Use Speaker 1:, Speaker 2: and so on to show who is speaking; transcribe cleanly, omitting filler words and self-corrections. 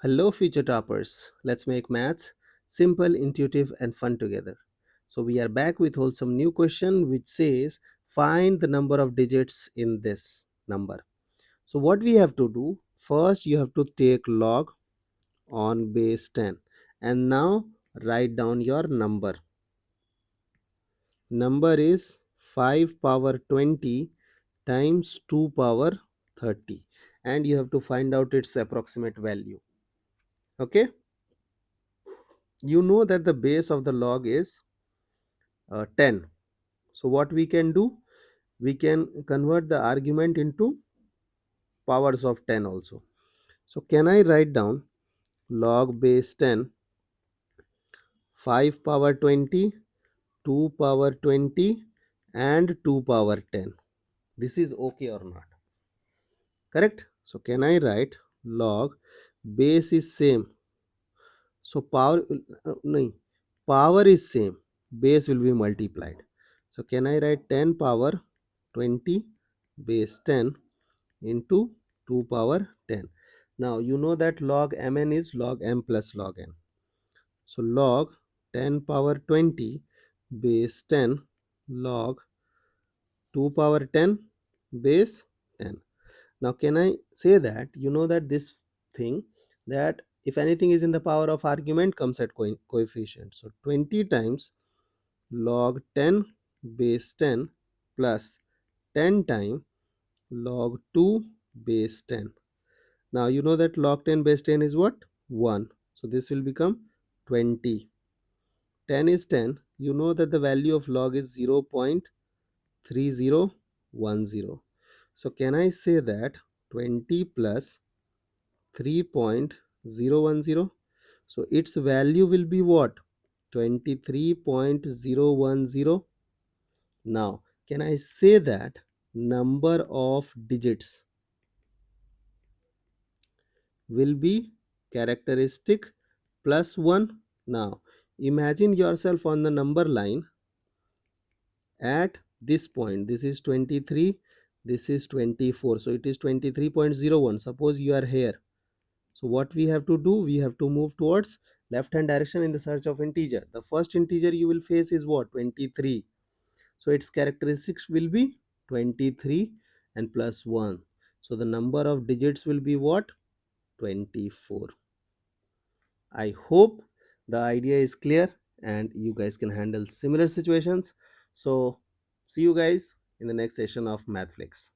Speaker 1: Hello, future toppers. Let's make maths simple, intuitive, and fun together. So, we are back with wholesome new question which says find the number of digits in this number. So, what we have to do first, you have to take log on base 10 and now write down your number. Number is 5 power 20 times 2 power 30, and you have to find out its approximate value. Okay. You know that the base of the log is 10. So what we can do, we can convert the argument into powers of 10 also. So can I write down log base 10, 5 power 20, 2 power 20 and 2 power 10? This is okay or not? Correct. So can I write log base is same, so no, power is same, base will be multiplied. So can I write 10 power 20 base 10 into 2 power 10? Now you know that log mn is log m plus log n. So log 10 power 20 base 10 log 2 power 10 base 10. Now can I say that you know that this thing, that if anything is in the power of argument comes at coefficient. So 20 times log 10 base 10 plus 10 times log 2 base 10. Now you know that log 10 base 10 is what? 1. So this will become 20. 10 is 10. You know that the value of log is 0.3010. So can I say that 20 plus 3.010? So its value will be what? 23.010. Now, can I say that number of digits will be characteristic plus 1? Now, imagine yourself on the number line at this point. This is 23, this is 24. So it is 23.01. Suppose you are here. So what we have to do, we have to move towards left hand direction in the search of integer. The first integer you will face is what? 23. So its characteristics will be 23 and plus 1. So the number of digits will be what? 24. I hope the idea is clear and you guys can handle similar situations. So see you guys in the next session of MathFlix.